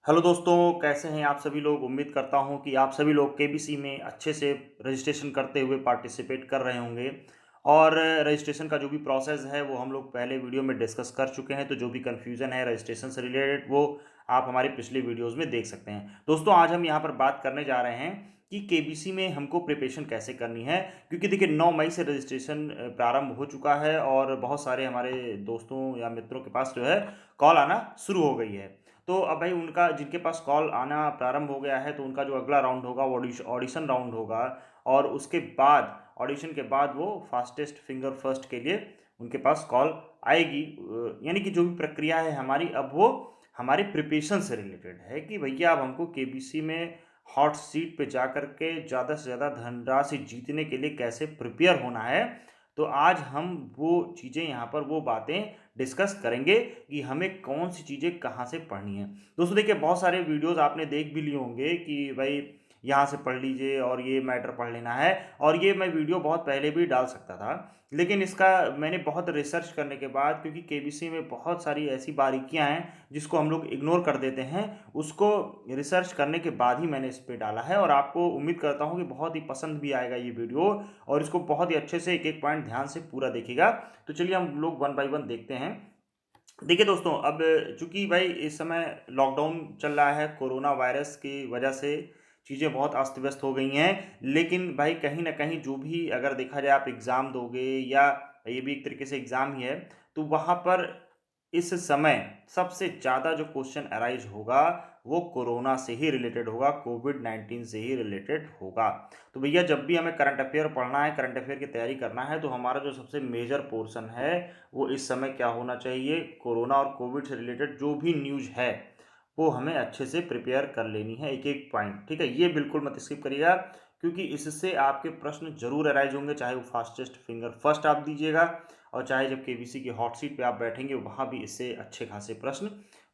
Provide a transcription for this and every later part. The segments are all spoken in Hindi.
हेलो दोस्तों, कैसे हैं आप सभी लोग। उम्मीद करता हूं कि आप सभी लोग केबीसी में अच्छे से रजिस्ट्रेशन करते हुए पार्टिसिपेट कर रहे होंगे। और रजिस्ट्रेशन का जो भी प्रोसेस है वो हम लोग पहले वीडियो में डिस्कस कर चुके हैं, तो जो भी कन्फ्यूज़न है रजिस्ट्रेशन से रिलेटेड वो आप हमारे पिछले वीडियोज़ में देख सकते हैं। दोस्तों, आज हम यहाँ पर बात करने जा रहे हैं कि केबीसी में हमको प्रिपरेशन कैसे करनी है, क्योंकि देखिए 9 मई से रजिस्ट्रेशन प्रारंभ हो चुका है और बहुत सारे हमारे दोस्तों या मित्रों के पास जो है कॉल आना शुरू हो गई है। तो अब भाई उनका जिनके पास कॉल आना प्रारंभ हो गया है, तो उनका जो अगला राउंड होगा वो ऑडिशन राउंड होगा। और उसके बाद ऑडिशन के बाद वो फास्टेस्ट फिंगर फर्स्ट के लिए उनके पास कॉल आएगी। यानी कि जो भी प्रक्रिया है हमारी, अब वो हमारे प्रिपरेशन से रिलेटेड है कि भैया अब हमको केबीसी में हॉट सीट पे जा कर के ज़्यादा से ज़्यादा धनराशि जीतने के लिए कैसे प्रिपेयर होना है। तो आज हम वो चीज़ें यहाँ पर वो बातें डिस्कस करेंगे कि हमें कौन सी चीज़ें कहाँ से पढ़नी है। दोस्तों देखिए, बहुत सारे वीडियोज़ आपने देख भी लिए होंगे कि भाई यहाँ से पढ़ लीजिए और ये मैटर पढ़ लेना है, और ये मैं वीडियो बहुत पहले भी डाल सकता था। लेकिन इसका मैंने बहुत रिसर्च करने के बाद, क्योंकि केबीसी में बहुत सारी ऐसी बारीकियाँ हैं जिसको हम लोग इग्नोर कर देते हैं, उसको रिसर्च करने के बाद ही मैंने इस पे डाला है। और आपको उम्मीद करता हूँ कि बहुत ही पसंद भी आएगा ये वीडियो, और इसको बहुत ही अच्छे से एक-एक पॉइंट ध्यान से पूरा देखिएगा। तो चलिए हम लोग वन बाय वन देखते हैं। देखिए दोस्तों, अब चूँकि भाई इस समय लॉकडाउन चल रहा है, कोरोना वायरस की वजह से चीज़ें बहुत अस्त-व्यस्त हो गई हैं। लेकिन भाई कहीं न कहीं जो भी अगर देखा जाए आप एग्ज़ाम दोगे, या ये भी एक तरीके से एग्ज़ाम ही है, तो वहाँ पर इस समय सबसे ज़्यादा जो क्वेश्चन अराइज़ होगा, वो कोरोना से ही रिलेटेड होगा, कोविड-19 से ही रिलेटेड होगा। तो भैया जब भी हमें करंट अफ़ेयर पढ़ना है, करंट अफ़ेयर की तैयारी करना है, तो हमारा जो सबसे मेजर पोर्शन है वो इस समय क्या होना चाहिए, कोरोना और कोविड से रिलेटेड जो भी न्यूज़ है, वो हमें अच्छे से प्रिपेयर कर लेनी है एक-एक पॉइंट, ठीक है? ये बिल्कुल मत स्किप करिएगा, क्योंकि इससे आपके प्रश्न ज़रूर अराइज़ होंगे, चाहे वो फास्टेस्ट फिंगर फर्स्ट आप दीजिएगा, और चाहे जब केबीसी की हॉट सीट पे आप बैठेंगे, वहाँ भी इससे अच्छे खासे प्रश्न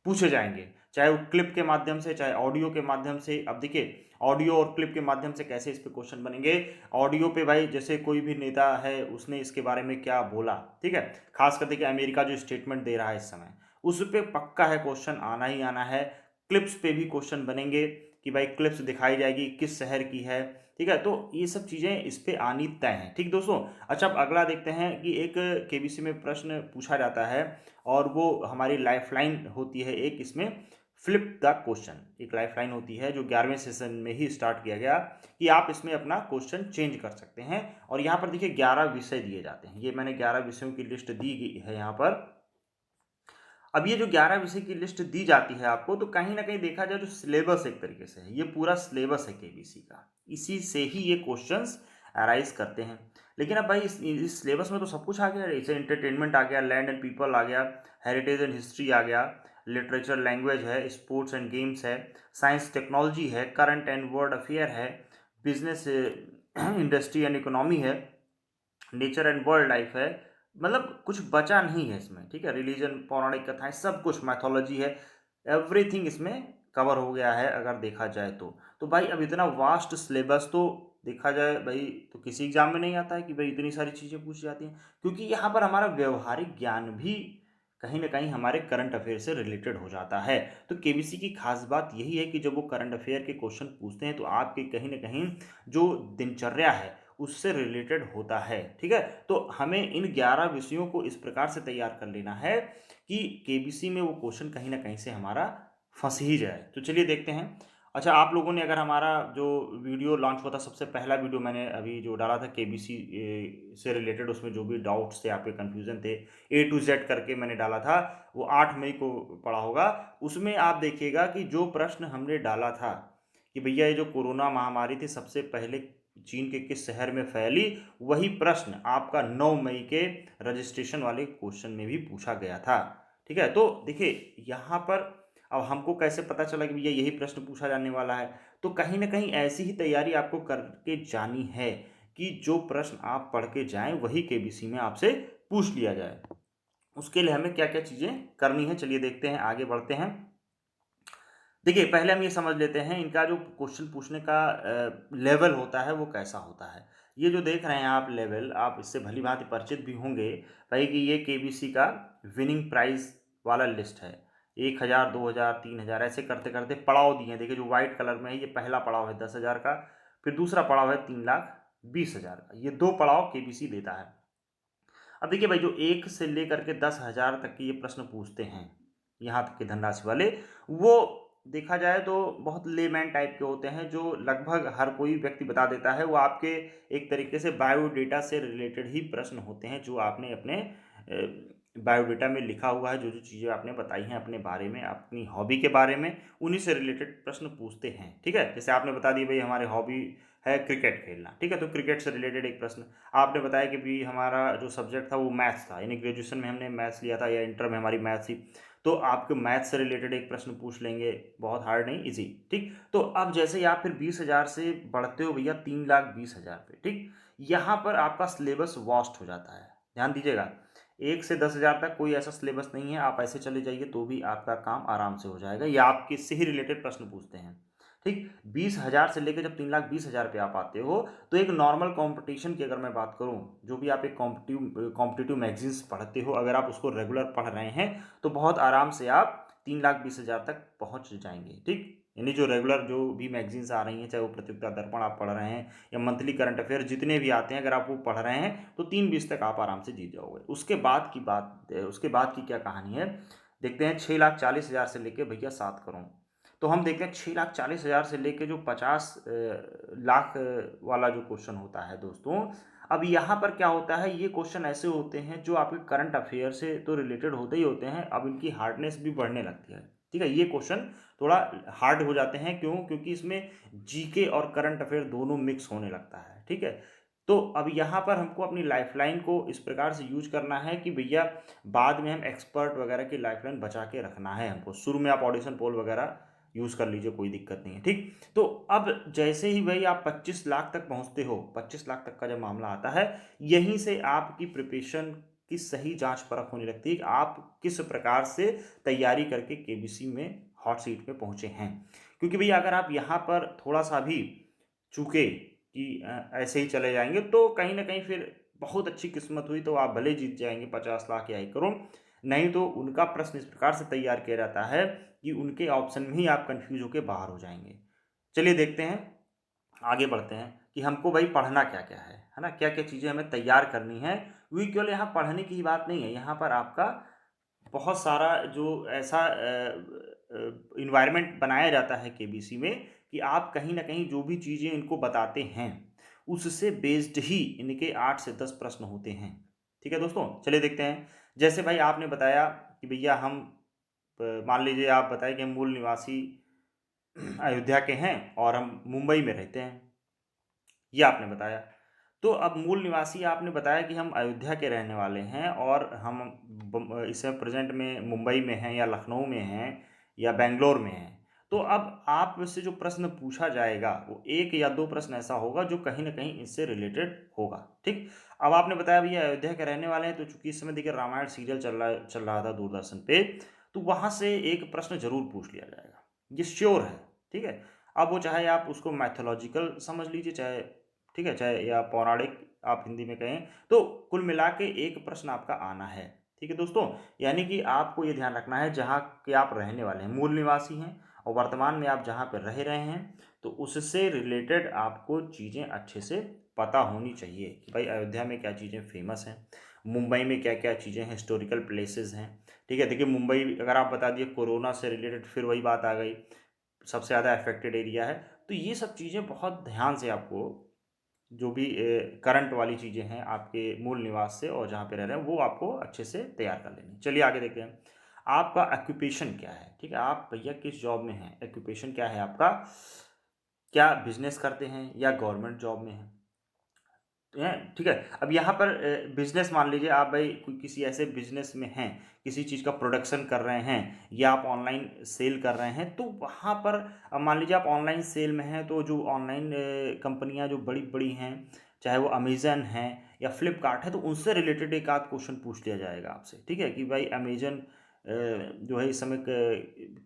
पूछे जाएँगे। चाहे वो क्लिप के माध्यम से, चाहे ऑडियो के माध्यम से। अब देखिए, ऑडियो और क्लिप के माध्यम से कैसे इस पे क्वेश्चन बनेंगे। ऑडियो पे भाई जैसे कोई भी नेता है, उसने इसके बारे में क्या बोला, ठीक है? ख़ासकर देखिए अमेरिका जो स्टेटमेंट दे रहा है इस समय, उस पे पक्का है क्वेश्चन आना ही आना है। क्लिप्स पे भी क्वेश्चन बनेंगे कि भाई क्लिप्स दिखाई जाएगी किस शहर की है, ठीक है? तो ये सब चीज़ें इस पे आनी तय हैं, ठीक दोस्तों? अच्छा, अब अगला देखते हैं कि एक केबीसी में प्रश्न पूछा जाता है, और वो हमारी लाइफ़लाइन होती है एक इसमें, फ्लिप द क्वेश्चन। एक लाइफ़लाइन होती है जो 11वें सेशन में ही स्टार्ट किया गया, कि आप इसमें अपना क्वेश्चन चेंज कर सकते हैं। और यहाँ पर देखिए 11 विषय दिए जाते हैं। ये मैंने 11 विषयों की लिस्ट दी गई है यहाँ पर। अब ये जो 11 विषय की लिस्ट दी जाती है आपको, तो कहीं न कहीं देखा जाए जो सिलेबस एक तरीके से है, ये पूरा सिलेबस है केबीसी का। इसी से ही ये क्वेश्चन्स अराइज़ करते हैं। लेकिन अब भाई इस सिलेबस में तो सब कुछ आ गया है। जैसे एंटरटेनमेंट आ गया, लैंड एंड पीपल आ गया, हेरिटेज एंड हिस्ट्री आ गया, लिटरेचर लैंग्वेज है, स्पोर्ट्स एंड गेम्स है, साइंस टेक्नोलॉजी है, करंट एंड वर्ल्ड अफेयर है, बिज़नेस इंडस्ट्री एंड इकोनॉमी है, नेचर एंड वर्ल्ड लाइफ है। मतलब कुछ बचा नहीं है इसमें, ठीक है? रिलीजन, पौराणिक कथाएँ, सब कुछ, माइथोलॉजी है, एवरीथिंग इसमें कवर हो गया है अगर देखा जाए तो। तो भाई अब इतना वास्ट सिलेबस तो देखा जाए भाई, तो किसी एग्ज़ाम में नहीं आता है कि भाई इतनी सारी चीज़ें पूछी जाती हैं। क्योंकि यहाँ पर हमारा व्यावहारिक ज्ञान भी कहीं न कहीं हमारे करंट अफ़ेयर से रिलेटेड हो जाता है। तो केबीसी की ख़ास बात यही है कि जब वो करंट अफ़ेयर के क्वेश्चन पूछते हैं, तो आपके कहीं न कहीं जो दिनचर्या है उससे रिलेटेड होता है, ठीक है? तो हमें इन 11 विषयों को इस प्रकार से तैयार कर लेना है कि केबीसी में वो क्वेश्चन कहीं न कहीं से हमारा फँस ही जाए। तो चलिए देखते हैं। अच्छा, आप लोगों ने अगर हमारा जो वीडियो लॉन्च हुआ था, सबसे पहला वीडियो मैंने अभी जो डाला था केबीसी से रिलेटेड, उसमें जो भी डाउट्स थे, आपके कन्फ्यूज़न थे, ए टू ज़ेड करके मैंने डाला था, वो 8 मई को पड़ा होगा। उसमें आप देखिएगा कि जो प्रश्न हमने डाला था कि भैया ये जो कोरोना महामारी थी, सबसे पहले चीन के किस शहर में फैली, वही प्रश्न आपका 9 मई के रजिस्ट्रेशन वाले क्वेश्चन में भी पूछा गया था। ठीक है? तो देखिए यहाँ पर अब हमको कैसे पता चला कि भैया यही प्रश्न पूछा जाने वाला है? तो कहीं न कहीं ऐसी ही तैयारी आपको करके जानी है कि जो प्रश्न आप पढ़ के जाएँ, वही केबीसी में आपसे पूछ लिया जाए। उसके लिए हमें क्या-क्या चीज़ें करनी है, चलिए देखते हैं, आगे बढ़ते हैं। देखिए, पहले हम ये समझ लेते हैं इनका जो क्वेश्चन पूछने का लेवल होता है वो कैसा होता है। ये जो देख रहे हैं आप लेवल, आप इससे भली-भाँति परिचित भी होंगे भाई, कि ये केबीसी का विनिंग प्राइज़ वाला लिस्ट है। 1000, 2000, 3000 ऐसे करते करते पड़ाव दिए हैं। देखिए जो वाइट कलर में है ये पहला पड़ाव है 10,000 का, फिर दूसरा पड़ाव है 3,20,000 का। ये 2 पड़ाव केबीसी देता है। अब देखिए भाई जो 1 से लेकर के 10,000 तक के ये प्रश्न पूछते हैं, यहाँ तक की धनराशि वाले, वो देखा जाए तो बहुत लेमैन टाइप के होते हैं, जो लगभग हर कोई व्यक्ति बता देता है। वो आपके एक तरीके से बायोडेटा से रिलेटेड ही प्रश्न होते हैं, जो आपने अपने बायोडेटा में लिखा हुआ है, जो जो चीज़ें आपने बताई हैं अपने बारे में, अपनी हॉबी के बारे में, उन्हीं से रिलेटेड प्रश्न पूछते हैं। ठीक है, जैसे आपने बता दिया भाई हमारे हॉबी है क्रिकेट खेलना, ठीक है, तो क्रिकेट से रिलेटेड एक प्रश्न। आपने बताया कि भी हमारा जो सब्जेक्ट था वो मैथ्स था, यानी ग्रेजुएशन में हमने मैथ्स लिया था या इंटर में हमारी मैथ्स थी, तो आपके मैथ्स से रिलेटेड एक प्रश्न पूछ लेंगे, बहुत हार्ड नहीं, इजी। ठीक, तो अब जैसे ही आप फिर 20,000 से बढ़ते हो भैया 3,20,000 पे, ठीक, यहाँ पर आपका सिलेबस वास्ट हो जाता है। ध्यान दीजिएगा, 1 से 10,000 तक कोई ऐसा सिलेबस नहीं है, आप ऐसे चले जाइए तो भी आपका काम आराम से हो जाएगा, या आपके से ही रिलेटेड प्रश्न पूछते हैं। ठीक, 20,000 से लेकर जब 3,20,000 पे आप आते हो, तो एक नॉर्मल कंपटीशन की अगर मैं बात करूं, जो भी आप एक कॉम्पिटिटिव मैगजीन्स पढ़ते हो, अगर आप उसको रेगुलर पढ़ रहे हैं तो बहुत आराम से आप 3,20,000 तक पहुंच जाएंगे। ठीक, यानी जो रेगुलर जो भी मैगजीन्स आ रही हैं, चाहे वो प्रतियोगिता दर्पण आप पढ़ रहे हैं या मंथली करंट अफेयर जितने भी आते हैं, अगर आप वो पढ़ रहे हैं तो 3,20 तक आप आराम से जीत जाओगे। उसके बाद की क्या कहानी है, देखते हैं। 6,40,000 से लेके भैया 7 करोड़, तो हम देखते हैं 6,40,000 से लेके जो 50 लाख वाला जो क्वेश्चन होता है दोस्तों, अब यहाँ पर क्या होता है, ये क्वेश्चन ऐसे होते हैं जो आपके करंट अफेयर से तो रिलेटेड होते ही होते हैं, अब इनकी हार्डनेस भी बढ़ने लगती है। ठीक है, ये क्वेश्चन थोड़ा हार्ड हो जाते हैं, क्यों? क्योंकि इसमें जीके और करंट अफेयर दोनों मिक्स होने लगता है। ठीक है, तो अब यहाँ पर हमको अपनी लाइफलाइन को इस प्रकार से यूज करना है कि भैया बाद में हम एक्सपर्ट वगैरह की लाइफलाइन बचा के रखना है हमको। शुरू में आप ऑडिशन पोल वगैरह यूज़ कर लीजिए, कोई दिक्कत नहीं है। ठीक, तो अब जैसे ही भाई आप 25 लाख तक पहुंचते हो, 25 लाख तक का जब मामला आता है, यहीं से आपकी प्रिपरेशन की सही जांच परख होने लगती है कि आप किस प्रकार से तैयारी करके केबीसी में हॉट सीट पे पहुंचे हैं। क्योंकि भैया अगर आप यहाँ पर थोड़ा सा भी चूके कि ऐसे ही चले जाएंगे, तो कहीं ना कहीं फिर बहुत अच्छी किस्मत हुई तो आप भले जीत जाएंगे 50 लाख या 1 करोड़, नहीं तो उनका प्रश्न इस प्रकार से तैयार किया जाता है कि उनके ऑप्शन में ही आप कंफ्यूज होकर बाहर हो जाएंगे। चलिए देखते हैं, आगे बढ़ते हैं कि हमको भाई पढ़ना क्या क्या है ना, क्या क्या चीज़ें हमें तैयार करनी है। क्योंकि केवल यहाँ पढ़ने की ही बात नहीं है, यहाँ पर आपका बहुत सारा जो ऐसा इन्वायरमेंट बनाया जाता है केबीसी में, कि आप कहीं ना कहीं जो भी चीज़ें इनको बताते हैं उससे बेस्ड ही इनके 8 से 10 प्रश्न होते हैं। ठीक है दोस्तों, चलिए देखते हैं। जैसे भाई आपने बताया कि भैया हम मान लीजिए आप बताएं कि हम मूल निवासी अयोध्या के हैं और हम मुंबई में रहते हैं, ये आपने बताया। तो अब मूल निवासी आपने बताया कि हम अयोध्या के रहने वाले हैं और हम इस समय प्रेजेंट में मुंबई में हैं या लखनऊ में हैं या बेंगलोर में हैं। तो अब आपसे जो प्रश्न पूछा जाएगा वो 1 या 2 प्रश्न ऐसा होगा जो कहीं ना कहीं इससे रिलेटेड होगा। ठीक, अब आपने बताया भैया अयोध्या के रहने वाले हैं, तो चूंकि इस समय देखिए रामायण सीरियल चल रहा था दूरदर्शन पे, तो वहाँ से एक प्रश्न जरूर पूछ लिया जाएगा, ये श्योर है। ठीक है, अब वो चाहे आप उसको मैथोलॉजिकल समझ लीजिए, चाहे ठीक है, चाहे या पौराणिक आप हिंदी में कहें, तो कुल मिला के एक प्रश्न आपका आना है। ठीक है दोस्तों, यानी कि आपको ये ध्यान रखना है जहाँ के आप रहने वाले हैं, मूल निवासी हैं और वर्तमान में आप जहाँ पर रह रहे हैं, तो उससे रिलेटेड आपको चीज़ें अच्छे से पता होनी चाहिए कि भाई अयोध्या में क्या चीज़ें फेमस हैं, मुंबई में क्या क्या चीज़ें हिस्टोरिकल प्लेसेस हैं। ठीक है, देखिए मुंबई अगर आप बता दिए कोरोना से रिलेटेड, फिर वही बात आ गई, सबसे ज़्यादा अफेक्टेड एरिया है। तो ये सब चीज़ें बहुत ध्यान से आपको, जो भी करंट वाली चीज़ें हैं आपके मूल निवास से और जहाँ पे रह रहे हैं, वो आपको अच्छे से तैयार कर लेनी। चलिए आगे देखते हैं, आपका ऑक्यूपेशन क्या है। ठीक है, आप भैया किस जॉब में हैं, ऑक्यूपेशन क्या है आपका, क्या बिजनेस करते हैं या गवर्नमेंट जॉब में हैं। हैं, ठीक है, अब यहाँ पर बिजनेस मान लीजिए आप भाई किसी ऐसे बिजनेस में हैं, किसी चीज़ का प्रोडक्शन कर रहे हैं या आप ऑनलाइन सेल कर रहे हैं, तो वहाँ पर मान लीजिए आप ऑनलाइन सेल में हैं, तो जो ऑनलाइन कंपनियाँ जो बड़ी बड़ी हैं, चाहे वो अमेजन है या फ्लिपकार्ट है, तो उनसे रिलेटेड एक आध क्वेश्चन पूछ लिया जाएगा आपसे। ठीक है, कि भाई अमेजन जो है इस समय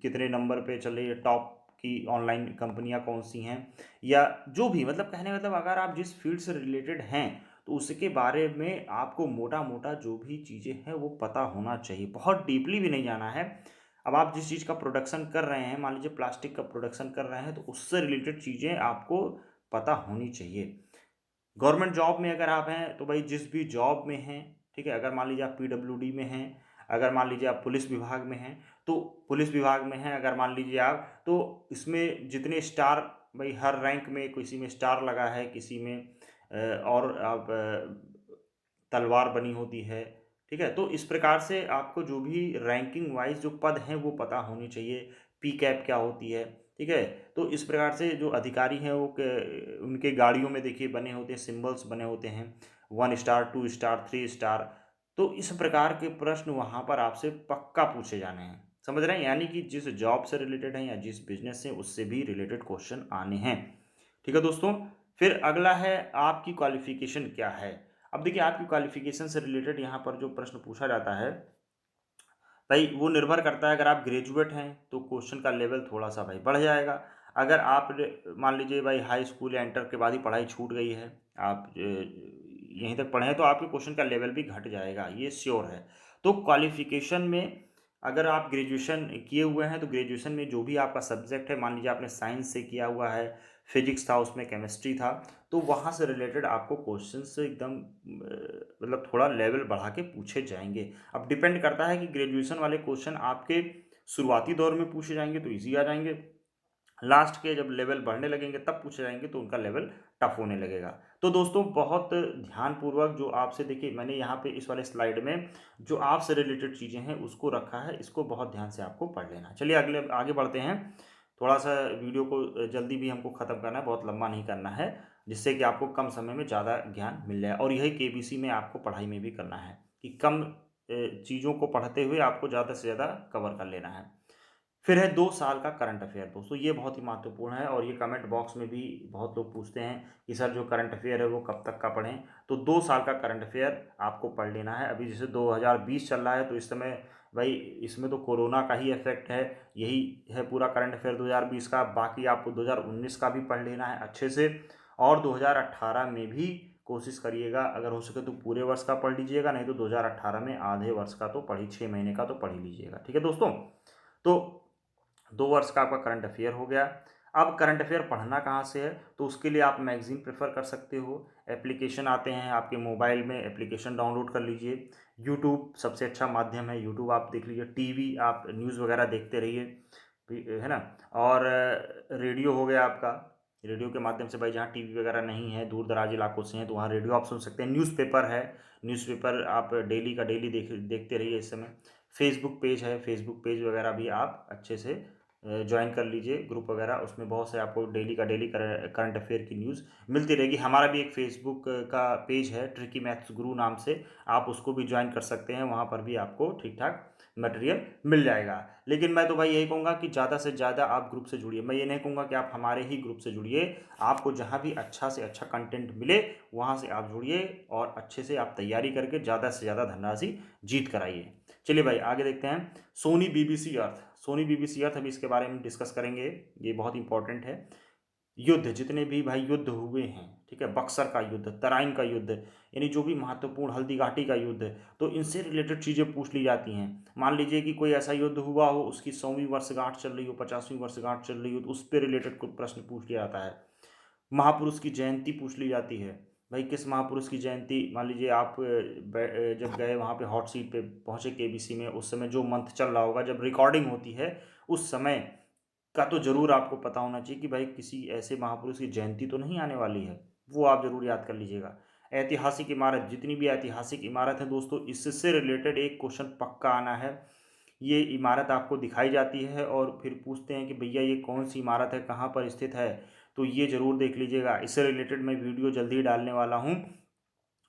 कितने नंबर पे चल रही है, टॉप की ऑनलाइन कंपनियां कौन सी हैं, या जो भी, मतलब कहने का मतलब अगर आप जिस फील्ड से रिलेटेड हैं, तो उसके बारे में आपको मोटा मोटा जो भी चीज़ें हैं वो पता होना चाहिए, बहुत डीपली भी नहीं जाना है। अब आप जिस चीज़ का प्रोडक्शन कर रहे हैं, मान लीजिए प्लास्टिक का प्रोडक्शन कर रहे हैं, तो उससे रिलेटेड चीज़ें आपको पता होनी चाहिए। गवर्नमेंट जॉब में अगर आप हैं तो भाई जिस भी जॉब में हैं, ठीक है, अगर मान लीजिए आप पीडब्ल्यूडी में हैं, अगर मान लीजिए आप पुलिस विभाग में हैं, तो पुलिस विभाग में हैं, अगर मान लीजिए आप, तो इसमें जितने स्टार, भाई हर रैंक में किसी में स्टार लगा है, किसी में और आप तलवार बनी होती है, ठीक है। तो इस प्रकार से आपको जो भी रैंकिंग वाइज जो पद हैं वो पता होनी चाहिए। पी कैप क्या होती है, ठीक है। तो इस प्रकार से जो अधिकारी हैं वो उनके गाड़ियों में देखिए बने होते हैं, सिंबल्स बने होते हैं, 1 स्टार, 2 स्टार, 3 स्टार। तो इस प्रकार के प्रश्न वहाँ पर आपसे पक्का पूछे जाने हैं, समझ रहे हैं, यानी कि जिस जॉब से रिलेटेड है या जिस बिजनेस से, उससे भी रिलेटेड क्वेश्चन आने हैं, ठीक है दोस्तों। फिर अगला है आपकी क्वालिफिकेशन क्या है। अब देखिए आपकी क्वालिफिकेशन से रिलेटेड यहाँ पर जो प्रश्न पूछा जाता है, भाई वो निर्भर करता है। अगर आप ग्रेजुएट हैं तो क्वेश्चन का लेवल थोड़ा सा भाई बढ़ जाएगा। अगर आप मान लीजिए भाई हाई स्कूल या इंटर के बाद ही पढ़ाई छूट गई है, आप यहीं तक पढ़े हैं, तो आपके क्वेश्चन का लेवल भी घट जाएगा, ये श्योर है। तो क्वालिफिकेशन में अगर आप ग्रेजुएशन किए हुए हैं तो ग्रेजुएशन में जो भी आपका सब्जेक्ट है, मान लीजिए आपने साइंस से किया हुआ है, फिजिक्स था उसमें, केमिस्ट्री था, तो वहाँ से रिलेटेड आपको क्वेश्चंस एकदम मतलब थोड़ा लेवल बढ़ा के पूछे जाएंगे। अब डिपेंड करता है कि ग्रेजुएशन वाले क्वेश्चन आपके शुरुआती दौर में पूछे जाएंगे तो इजी आ जाएंगे, लास्ट के जब लेवल बढ़ने लगेंगे तब पूछे जाएंगे तो उनका लेवल टफ होने लगेगा। तो दोस्तों बहुत ध्यानपूर्वक जो आपसे, देखिए मैंने यहाँ पे इस वाले स्लाइड में जो आपसे रिलेटेड चीज़ें हैं उसको रखा है, इसको बहुत ध्यान से आपको पढ़ लेना। चलिए अगले आगे बढ़ते हैं। थोड़ा सा वीडियो को जल्दी भी हमको ख़त्म करना है, बहुत लंबा नहीं करना है, जिससे कि आपको कम समय में ज़्यादा ज्ञान मिल जाए। और यही केबीसी में आपको पढ़ाई में भी करना है कि कम चीज़ों को पढ़ते हुए आपको ज़्यादा से ज़्यादा कवर कर लेना है। फिर है 2 साल का करंट अफेयर दोस्तों, ये बहुत ही महत्वपूर्ण है और ये कमेंट बॉक्स में भी बहुत लोग पूछते हैं कि सर जो करंट अफेयर है वो कब तक का पढ़ें। तो 2 साल का करंट अफेयर आपको पढ़ लेना है। अभी जैसे 2020 चल रहा है तो इस समय भाई इसमें तो कोरोना का ही इफेक्ट है, यही है पूरा करंट अफेयर 2020 का। बाकी आपको 2019 का भी पढ़ लेना है अच्छे से, और 2018 में भी कोशिश करिएगा, अगर हो सके तो पूरे वर्ष का पढ़ लीजिएगा, नहीं तो 2018 में आधे वर्ष का तो पढ़ ही, 6 महीने का तो पढ़ ही लीजिएगा, ठीक है दोस्तों। तो 2 वर्ष का आपका करंट अफेयर हो गया। अब करंट अफेयर पढ़ना कहाँ से है, तो उसके लिए आप मैगज़ीन प्रेफर कर सकते हो। एप्लीकेशन आते हैं आपके मोबाइल में, एप्लीकेशन डाउनलोड कर लीजिए। यूट्यूब सबसे अच्छा माध्यम है, यूट्यूब आप देख लीजिए। टीवी आप न्यूज़ वगैरह देखते रहिए, है ना। और रेडियो हो गया आपका, रेडियो के माध्यम से भाई जहाँ टीवी वगैरह नहीं है, दूर दराज इलाकों से हैं, तो वहाँ रेडियो आप सुन सकते हैं। न्यूज़पेपर है, न्यूज़पेपर आप डेली का डेली देखते रहिए इस समय। फेसबुक पेज है, फेसबुक पेज वगैरह भी आप अच्छे से ज्वाइन कर लीजिए, ग्रुप वगैरह, उसमें बहुत से आपको डेली का डेली करंट अफेयर की न्यूज़ मिलती रहेगी। हमारा भी एक फेसबुक का पेज है ट्रिकी मैथ्स गुरु नाम से, आप उसको भी ज्वाइन कर सकते हैं, वहाँ पर भी आपको ठीक ठाक मटेरियल मिल जाएगा। लेकिन मैं तो भाई यही कहूँगा कि ज़्यादा से ज़्यादा आप ग्रुप से जुड़िए। मैं ये नहीं कहूँगा कि आप हमारे ही ग्रुप से जुड़िए, आपको जहाँ भी अच्छा से अच्छा कंटेंट मिले वहाँ से आप जुड़िए और अच्छे से आप तैयारी करके ज़्यादा से ज़्यादा धनराशि जीत कर आइए। चलिए भाई आगे देखते हैं। सोनी बीबीसी अर्थ, सोनी बीबीसी अर्थ अभी इसके बारे में डिस्कस करेंगे, ये बहुत इंपॉर्टेंट है। युद्ध, जितने भी भाई युद्ध हुए हैं, ठीक है, बक्सर का युद्ध, तराइन का युद्ध, यानी जो भी महत्वपूर्ण, हल्दी घाटी का युद्ध, तो इनसे रिलेटेड चीज़ें पूछ ली जाती हैं। मान लीजिए कि कोई ऐसा युद्ध हुआ हो, उसकी 100वीं वर्षगांठ चल रही हो, 50वीं वर्षगांठ चल रही हो, तो उस पर रिलेटेड कोई प्रश्न पूछ लिया जाता है। महापुरुष की जयंती पूछ ली जाती है, भाई किस महापुरुष की जयंती, मान लीजिए आप जब गए वहाँ पे हॉट सीट पे पहुँचे केबीसी में, उस समय जो मंथ चल रहा होगा, जब रिकॉर्डिंग होती है उस समय का तो ज़रूर आपको पता होना चाहिए कि भाई किसी ऐसे महापुरुष की जयंती तो नहीं आने वाली है, वो आप ज़रूर याद कर लीजिएगा। ऐतिहासिक इमारत, जितनी भी ऐतिहासिक इमारत है दोस्तों, इससे रिलेटेड एक क्वेश्चन पक्का आना है। ये इमारत आपको दिखाई जाती है और फिर पूछते हैं कि भैया ये कौन सी इमारत है, कहाँ पर स्थित है, तो ये ज़रूर देख लीजिएगा। इससे रिलेटेड मैं वीडियो जल्दी ही डालने वाला हूँ,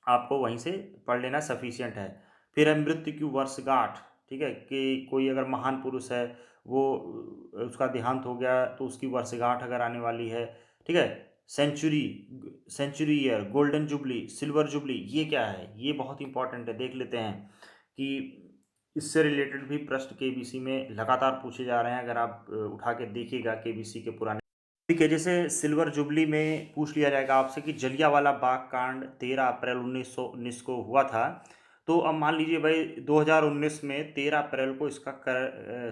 आपको वहीं से पढ़ लेना सफिशियंट है। फिर है मृत्यु की वर्षगांठ, ठीक है, कि कोई अगर महान पुरुष है, वो उसका देहांत हो गया तो उसकी वर्षगांठ अगर आने वाली है, ठीक है। Century, century year, golden jubilee, silver jubilee, ये क्या है, ये बहुत इंपॉर्टेंट है, देख लेते हैं कि इससे रिलेटेड भी प्रश्न केबीसी में लगातार पूछे जा रहे हैं। अगर आप उठा के देखिएगा केबीसी के पुराने, ठीक है, जैसे सिल्वर जुबली में पूछ लिया जाएगा आपसे कि जलियांवाला बाग कांड 13 अप्रैल 1919 को हुआ था, तो अब मान लीजिए भाई 2019 में 13 अप्रैल को इसका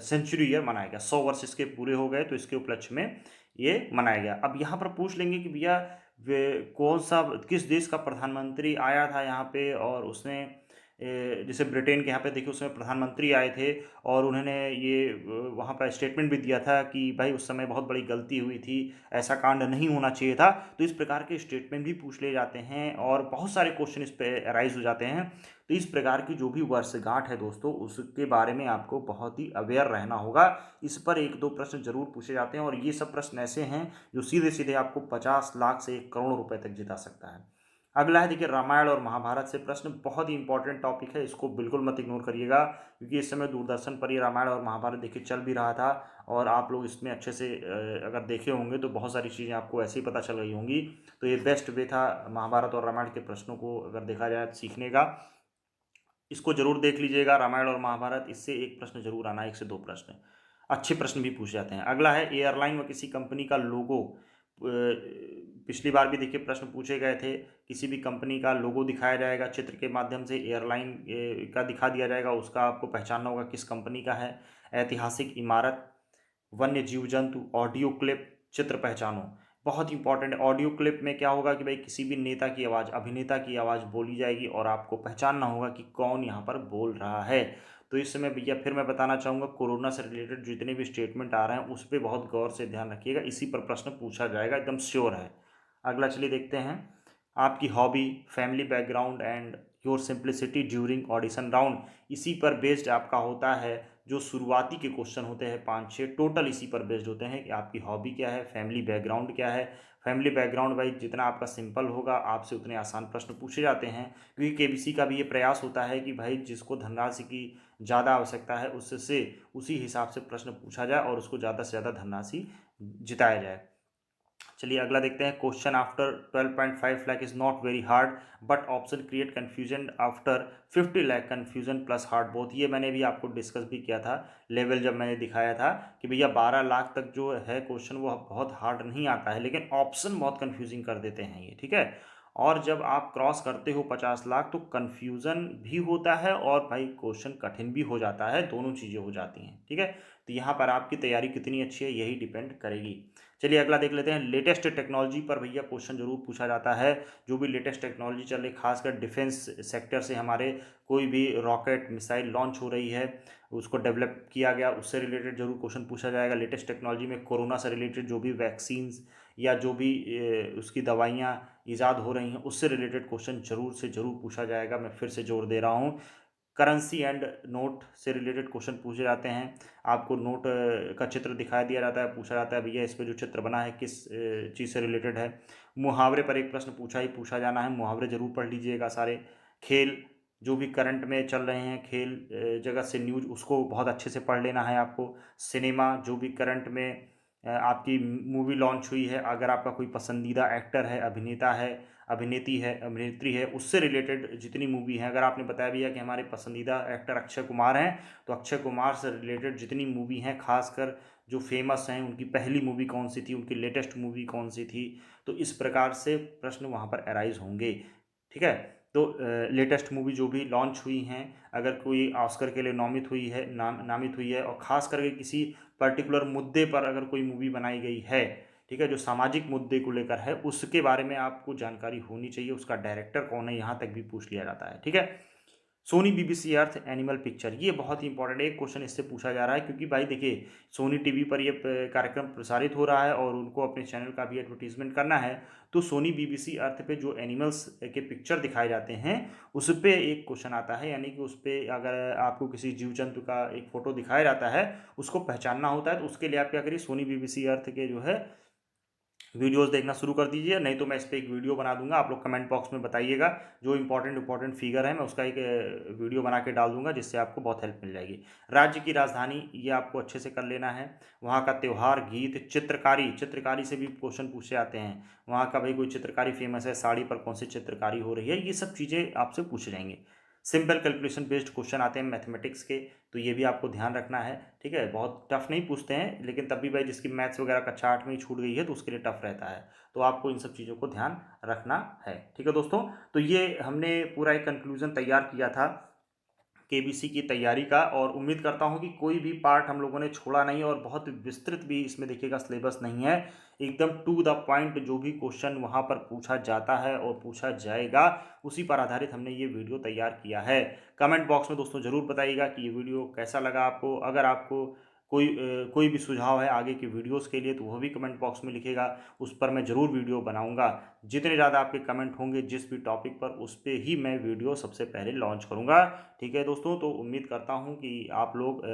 सेंचुरी ईयर मनाया गया, 100 वर्ष इसके पूरे हो गए, तो इसके उपलक्ष्य में ये मनाया गया। अब यहाँ पर पूछ लेंगे कि भैया कौन सा किस देश का प्रधानमंत्री आया था यहाँ पे, और उसने जैसे ब्रिटेन के यहाँ पे देखिए उसमें प्रधानमंत्री आए थे और उन्होंने ये वहाँ पर स्टेटमेंट भी दिया था कि भाई उस समय बहुत बड़ी गलती हुई थी, ऐसा कांड नहीं होना चाहिए था। तो इस प्रकार के स्टेटमेंट भी पूछ लिए जाते हैं और बहुत सारे क्वेश्चन इस पे अराइज हो जाते हैं। तो इस प्रकार की जो भी वर्षगांठ है दोस्तों, उसके बारे में आपको बहुत ही अवेयर रहना होगा। इस पर 1-2 प्रश्न जरूर पूछे जाते हैं और ये सब प्रश्न ऐसे हैं जो सीधे सीधे आपको 50 लाख से 1 करोड़ रुपए तक जिता सकता है। अगला है देखिए रामायण और महाभारत से प्रश्न, बहुत ही इंपॉर्टेंट टॉपिक है, इसको बिल्कुल मत इग्नोर करिएगा, क्योंकि इस समय दूरदर्शन पर ये रामायण और महाभारत देखिए चल भी रहा था और आप लोग इसमें अच्छे से अगर देखे होंगे तो बहुत सारी चीज़ें आपको ऐसे ही पता चल गई होंगी। तो ये बेस्ट वे था महाभारत और रामायण के प्रश्नों को अगर देखा जाए सीखने का। इसको जरूर देख लीजिएगा रामायण और महाभारत, इससे एक प्रश्न जरूर आना, 1 से 2 प्रश्न, अच्छे प्रश्न भी पूछ जाते हैं। अगला है एयरलाइन व किसी कंपनी का लोगो, पिछली बार भी देखिए प्रश्न पूछे गए थे, किसी भी कंपनी का लोगो दिखाया जाएगा चित्र के माध्यम से, एयरलाइन का दिखा दिया जाएगा, उसका आपको पहचानना होगा किस कंपनी का है। ऐतिहासिक इमारत, वन्य जीव जंतु, ऑडियो क्लिप, चित्र पहचानो, बहुत इंपॉर्टेंट है। ऑडियो क्लिप में क्या होगा कि भाई किसी भी नेता की आवाज़, अभिनेता की आवाज़ बोली जाएगी और आपको पहचानना होगा कि कौन यहाँ पर बोल रहा है। तो इस समय भैया फिर मैं बताना चाहूँगा, कोरोना से रिलेटेड जितने भी स्टेटमेंट आ रहे हैं उस पर बहुत गौर से ध्यान रखिएगा, इसी पर प्रश्न पूछा जाएगा, एकदम श्योर है। अगला चलिए देखते हैं, आपकी hobby, family background and your simplicity during audition round, इसी पर बेस्ड आपका होता है। जो शुरुआती के क्वेश्चन होते हैं 5-6 टोटल इसी पर बेस्ड होते हैं कि आपकी हॉबी क्या है, फैमिली बैकग्राउंड क्या है। फैमिली बैकग्राउंड भाई जितना आपका सिंपल होगा आपसे उतने आसान प्रश्न पूछे जाते हैं, क्योंकि केबीसी का भी ये प्रयास होता है कि भाई जिसको धनराशि की ज़्यादा आवश्यकता है उससे उसी हिसाब से प्रश्न पूछा जाए और उसको ज़्यादा से ज़्यादा धनराशि जिताया जाए। चलिए अगला देखते हैं, question after 12.5 lakh is not very hard but option create confusion after 50 lakh, confusion plus hard both, ये मैंने भी आपको डिस्कस भी किया था लेवल जब मैंने दिखाया था कि भैया 12 लाख तक जो है क्वेश्चन वो बहुत हार्ड नहीं आता है, लेकिन ऑप्शन बहुत कन्फ्यूजिंग कर देते हैं ये, ठीक है। और जब आप क्रॉस करते हो 50 लाख तो कन्फ्यूज़न भी होता है और भाई क्वेश्चन कठिन भी हो जाता है, दोनों चीज़ें हो जाती हैं, ठीक है। तो यहाँ पर आपकी तैयारी कितनी अच्छी है यही डिपेंड करेगी। चलिए अगला देख लेते हैं, लेटेस्ट टेक्नोलॉजी पर भैया क्वेश्चन जरूर पूछा जाता है। जो भी लेटेस्ट टेक्नोलॉजी चल रही, खासकर डिफेंस सेक्टर से हमारे कोई भी रॉकेट मिसाइल लॉन्च हो रही है, उसको डेवलप किया गया, उससे रिलेटेड जरूर क्वेश्चन पूछा जाएगा। लेटेस्ट टेक्नोलॉजी में कोरोना से रिलेटेड जो भी वैक्सीन्स या जो भी उसकी दवाइयाँ ईजाद हो रही हैं उससे रिलेटेड क्वेश्चन जरूर से ज़रूर पूछा जाएगा, मैं फिर से जोर दे रहा हूँ। करेंसी एंड नोट से रिलेटेड क्वेश्चन पूछे जाते हैं, आपको नोट का चित्र दिखाई दिया जाता है, पूछा जाता है भैया इस पे जो चित्र बना है किस चीज़ से रिलेटेड है। मुहावरे पर एक प्रश्न पूछा जाना है, मुहावरे जरूर पढ़ लीजिएगा सारे। खेल, जो भी करंट में चल रहे हैं खेल जगत से न्यूज, उसको बहुत अच्छे से पढ़ लेना है आपको। सिनेमा, जो भी करंट में आपकी मूवी लॉन्च हुई है, अगर आपका कोई पसंदीदा एक्टर है, अभिनेता है, अभिनेत्री है, उससे रिलेटेड जितनी मूवी हैं, अगर आपने बताया भी है कि हमारे पसंदीदा एक्टर अक्षय कुमार हैं, तो अक्षय कुमार से रिलेटेड जितनी मूवी हैं, खासकर जो फेमस हैं, उनकी पहली मूवी कौन सी थी, उनकी लेटेस्ट मूवी कौन सी थी, तो इस प्रकार से प्रश्न वहाँ पर अराइज होंगे, ठीक है। तो लेटेस्ट मूवी जो भी लॉन्च हुई हैं, अगर कोई ऑस्कर के लिए नामित हुई है और ख़ास करके किसी पर्टिकुलर मुद्दे पर अगर कोई मूवी बनाई गई है, ठीक है, जो सामाजिक मुद्दे को लेकर है, उसके बारे में आपको जानकारी होनी चाहिए, उसका डायरेक्टर कौन है यहाँ तक भी पूछ लिया जाता है, ठीक है। सोनी बीबीसी अर्थ एनिमल पिक्चर, ये बहुत ही इंपॉर्टेंट है, एक क्वेश्चन इससे पूछा जा रहा है, क्योंकि भाई देखिए सोनी टीवी पर ये कार्यक्रम प्रसारित हो रहा है और उनको अपने चैनल का भी एडवर्टीजमेंट करना है। तो सोनी बीबीसी अर्थ पे जो एनिमल्स के पिक्चर दिखाए जाते हैं उस पर एक क्वेश्चन आता है, यानी कि उस पर अगर आपको किसी जीव जंतु का एक फ़ोटो दिखाया जाता है, उसको पहचानना होता है, तो उसके लिए आप क्या करिए, सोनी बीबीसी अर्थ के जो है वीडियोस देखना शुरू कर दीजिए, नहीं तो मैं इस पर एक वीडियो बना दूंगा, आप लोग कमेंट बॉक्स में बताइएगा, जो इंपॉर्टेंट फिगर है मैं उसका एक वीडियो बना के डाल दूंगा, जिससे आपको बहुत हेल्प मिल जाएगी। राज्य की राजधानी, ये आपको अच्छे से कर लेना है। वहाँ का त्यौहार, गीत, चित्रकारी से भी क्वेश्चन पूछे जाते हैं, वहाँ का भाई कोई चित्रकारी फेमस है, साड़ी पर कौन सी चित्रकारी हो रही है, ये सब चीज़ें आपसे पूछे जाएंगे। सिंपल कैलकुलेशन बेस्ड क्वेश्चन आते हैं मैथमेटिक्स के, तो ये भी आपको ध्यान रखना है, ठीक है। बहुत टफ नहीं पूछते हैं, लेकिन तब भी भाई जिसकी मैथ्स वगैरह कक्षा 8 में ही छूट गई है तो उसके लिए टफ रहता है, तो आपको इन सब चीज़ों को ध्यान रखना है, ठीक है दोस्तों। तो ये हमने पूरा एक कंक्लूजन तैयार किया था केबीसी की तैयारी का, और उम्मीद करता हूं कि कोई भी पार्ट हम लोगों ने छोड़ा नहीं, और बहुत विस्तृत भी इसमें देखिएगा सिलेबस नहीं है, एकदम टू द पॉइंट जो भी क्वेश्चन वहां पर पूछा जाता है और पूछा जाएगा उसी पर आधारित हमने ये वीडियो तैयार किया है। कमेंट बॉक्स में दोस्तों ज़रूर बताइएगा कि ये वीडियो कैसा लगा आपको। अगर आपको कोई भी सुझाव है आगे की वीडियोस के लिए तो वह भी कमेंट बॉक्स में लिखेगा, उस पर मैं ज़रूर वीडियो बनाऊंगा। जितने ज़्यादा आपके कमेंट होंगे जिस भी टॉपिक पर, उस पर ही मैं वीडियो सबसे पहले लॉन्च करूंगा, ठीक है दोस्तों। तो उम्मीद करता हूं कि आप लोग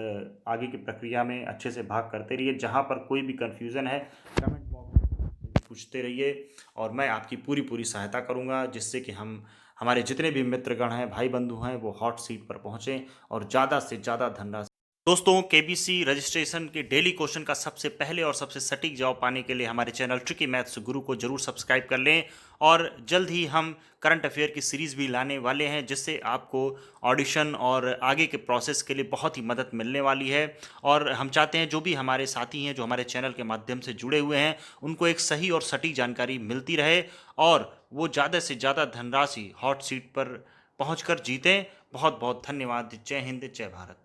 आगे की प्रक्रिया में अच्छे से भाग करते रहिए। जहां पर कोई भी कन्फ्यूज़न है कमेंट बॉक्स में पूछते रहिए, और मैं आपकी पूरी पूरी सहायता करूंगा, जिससे कि हमारे जितने भी मित्रगण हैं, भाई बंधु हैं, वो हॉट सीट पर पहुँचें और ज़्यादा से ज़्यादा धनराशि। दोस्तों, केबीसी रजिस्ट्रेशन के डेली क्वेश्चन का सबसे पहले और सबसे सटीक जवाब पाने के लिए हमारे चैनल ट्रिकी मैथ्स गुरु को जरूर सब्सक्राइब कर लें, और जल्द ही हम करंट अफेयर की सीरीज़ भी लाने वाले हैं, जिससे आपको ऑडिशन और आगे के प्रोसेस के लिए बहुत ही मदद मिलने वाली है। और हम चाहते हैं जो भी हमारे साथी हैं जो हमारे चैनल के माध्यम से जुड़े हुए हैं, उनको एक सही और सटीक जानकारी मिलती रहे, और वो ज़्यादा से ज़्यादा धनराशि हॉट सीट पर पहुँच कर जीतें। बहुत बहुत धन्यवाद। जय हिंद, जय भारत।